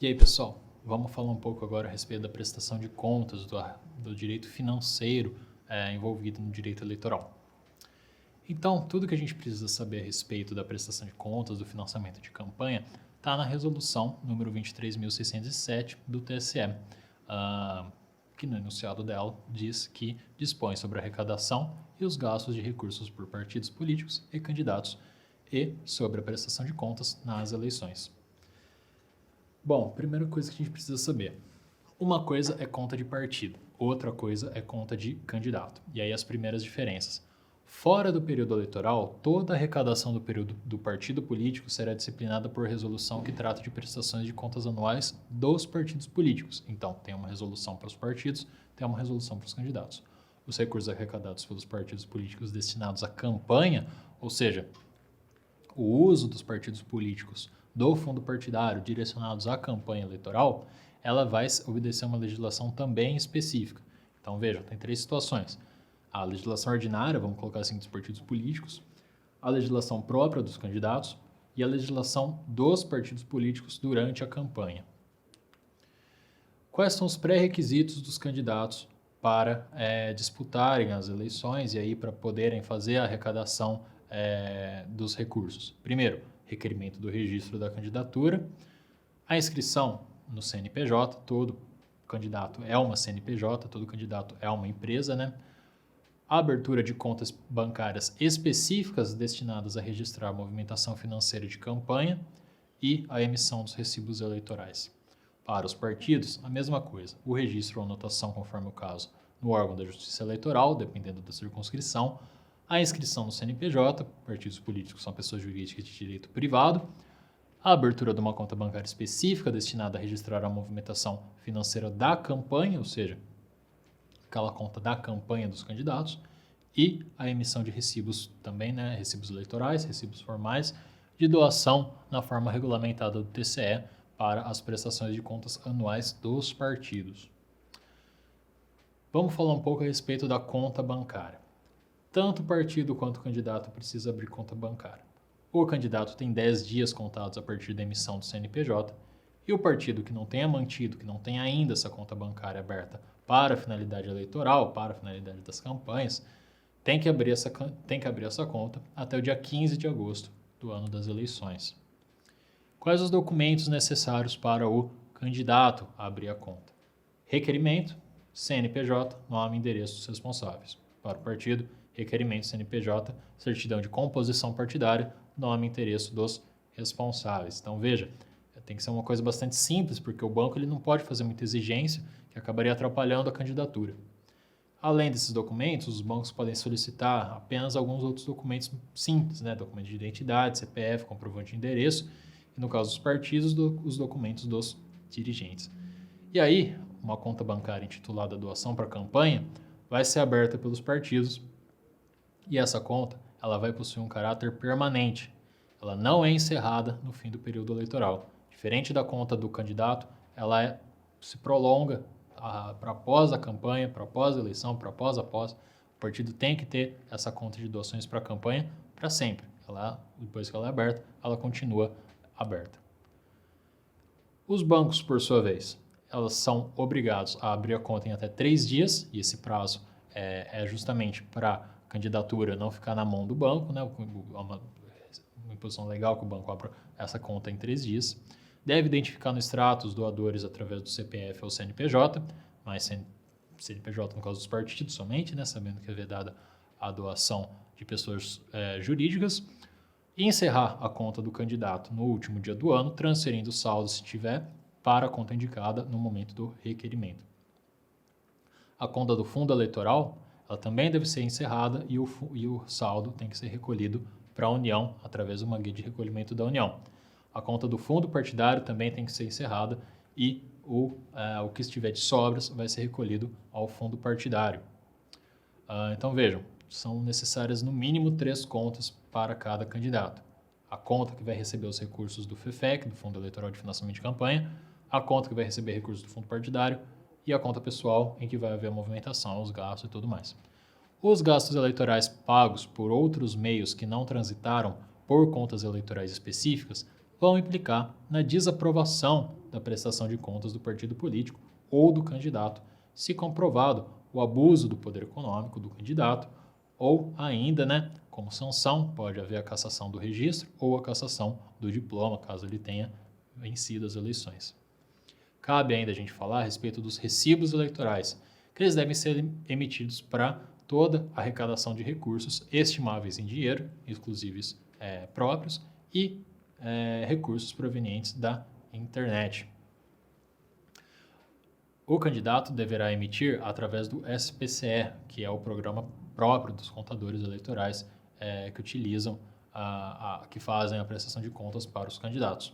E aí, pessoal, vamos falar um pouco agora a respeito da prestação de contas, do direito financeiro envolvido no direito eleitoral. Então, tudo que a gente precisa saber a respeito da prestação de contas, do financiamento de campanha, está na resolução número 23.607 do TSE, que no enunciado dela diz que dispõe sobre a arrecadação e os gastos de recursos por partidos políticos e candidatos e sobre a prestação de contas nas eleições. Bom, primeira coisa que a gente precisa saber. Uma coisa é conta de partido, outra coisa é conta de candidato. E aí as primeiras diferenças. Fora do período eleitoral, toda a arrecadação do período do partido político será disciplinada por resolução que trata de prestações de contas anuais dos partidos políticos. Então, tem uma resolução para os partidos, tem uma resolução para os candidatos. Os recursos arrecadados pelos partidos políticos destinados à campanha, ou seja, o uso dos partidos políticos do fundo partidário direcionados à campanha eleitoral, ela vai obedecer uma legislação também específica. Então, vejam, tem três situações. A legislação ordinária, vamos colocar assim, dos partidos políticos, a legislação própria dos candidatos e a legislação dos partidos políticos durante a campanha. Quais são os pré-requisitos dos candidatos para disputarem as eleições e aí para poderem fazer a arrecadação dos recursos? Primeiro, requerimento do registro da candidatura, a inscrição no CNPJ, todo candidato é uma CNPJ, todo candidato é uma empresa, né? A abertura de contas bancárias específicas destinadas a registrar a movimentação financeira de campanha e a emissão dos recibos eleitorais. Para os partidos, a mesma coisa, o registro ou anotação, conforme o caso, no órgão da Justiça Eleitoral, dependendo da circunscrição, a inscrição no CNPJ, partidos políticos são pessoas jurídicas de direito privado, a abertura de uma conta bancária específica destinada a registrar a movimentação financeira da campanha, ou seja, aquela conta da campanha dos candidatos, e a emissão de recibos também, né, recibos eleitorais, recibos formais, de doação na forma regulamentada do TCE para as prestações de contas anuais dos partidos. Vamos falar um pouco a respeito da conta bancária. Tanto o partido quanto o candidato precisa abrir conta bancária. O candidato tem 10 dias contados a partir da emissão do CNPJ e o partido que não tenha mantido, que não tenha ainda essa conta bancária aberta para a finalidade eleitoral, para a finalidade das campanhas, tem que abrir essa conta até o dia 15 de agosto do ano das eleições. Quais os documentos necessários para o candidato abrir a conta? Requerimento, CNPJ, nome e endereço dos responsáveis. Para o partido, requerimento CNPJ, certidão de composição partidária, nome e endereço dos responsáveis. Então, veja, tem que ser uma coisa bastante simples, porque o banco ele não pode fazer muita exigência, que acabaria atrapalhando a candidatura. Além desses documentos, os bancos podem solicitar apenas alguns outros documentos simples, né? Documento de identidade, CPF, comprovante de endereço, e no caso dos partidos, os documentos dos dirigentes. E aí, uma conta bancária intitulada Doação para Campanha vai ser aberta pelos partidos e essa conta ela vai possuir um caráter permanente. Ela não é encerrada no fim do período eleitoral. Diferente da conta do candidato, ela se prolonga para após a campanha, para após a eleição, para após. O partido tem que ter essa conta de doações para a campanha para sempre. Depois que ela é aberta, ela continua aberta. Os bancos, por sua vez, elas são obrigados a abrir a conta em até 3 dias, e esse prazo é justamente para a candidatura não ficar na mão do banco, né? Uma imposição legal que o banco abra essa conta em 3 dias. Deve identificar no extrato os doadores através do CPF ou CNPJ, mas CNPJ no caso dos partidos somente, né? Sabendo que é vedada a doação de pessoas jurídicas. E encerrar a conta do candidato no último dia do ano, transferindo o saldo, se tiver, para a conta indicada no momento do requerimento. A conta do fundo eleitoral, ela também deve ser encerrada e o saldo tem que ser recolhido para a União, através de uma guia de recolhimento da União. A conta do fundo partidário também tem que ser encerrada e o que estiver de sobras vai ser recolhido ao fundo partidário. Então vejam, são necessárias no mínimo 3 contas para cada candidato. A conta que vai receber os recursos do FEFEC, do Fundo Eleitoral de Financiamento de Campanha, a conta que vai receber recursos do fundo partidário e a conta pessoal em que vai haver a movimentação, os gastos e tudo mais. Os gastos eleitorais pagos por outros meios que não transitaram por contas eleitorais específicas vão implicar na desaprovação da prestação de contas do partido político ou do candidato, se comprovado o abuso do poder econômico do candidato, ou ainda, como sanção, pode haver a cassação do registro ou a cassação do diploma, caso ele tenha vencido as eleições. Cabe ainda a gente falar a respeito dos recibos eleitorais, que eles devem ser emitidos para toda a arrecadação de recursos estimáveis em dinheiro, exclusivos próprios, e recursos provenientes da internet. O candidato deverá emitir através do SPCE, que é o programa próprio dos contadores eleitorais que utilizam, que fazem a prestação de contas para os candidatos.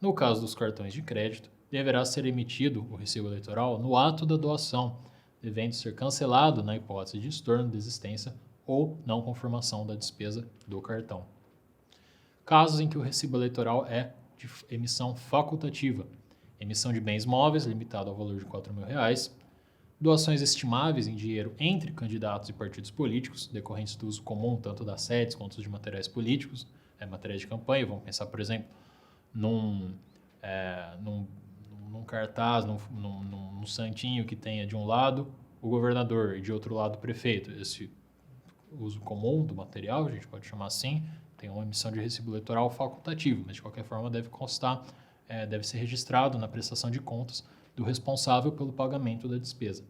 No caso dos cartões de crédito, deverá ser emitido o recibo eleitoral no ato da doação, devendo ser cancelado na hipótese de estorno, desistência ou não conformação da despesa do cartão. Casos em que o recibo eleitoral é de emissão facultativa, emissão de bens móveis limitado ao valor de R$4.000, doações estimáveis em dinheiro entre candidatos e partidos políticos, decorrentes do uso comum tanto das sedes quanto de materiais políticos, materiais de campanha. Vamos pensar, por exemplo, num cartaz, num santinho que tenha de um lado o governador e de outro lado o prefeito. Esse uso comum do material, a gente pode chamar assim, tem uma emissão de recibo eleitoral facultativo, mas de qualquer forma deve constar, deve ser registrado na prestação de contas do responsável pelo pagamento da despesa.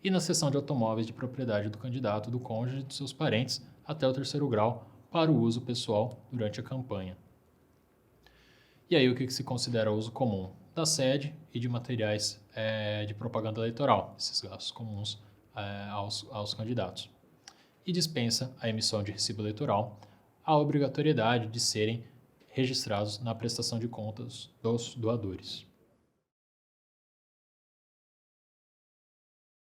E na cessão de automóveis de propriedade do candidato, do cônjuge e de seus parentes até o 3º grau para o uso pessoal durante a campanha. E aí o que se considera uso comum? Da sede e de materiais de propaganda eleitoral, esses gastos comuns aos candidatos. E dispensa a emissão de recibo eleitoral a obrigatoriedade de serem registrados na prestação de contas dos doadores.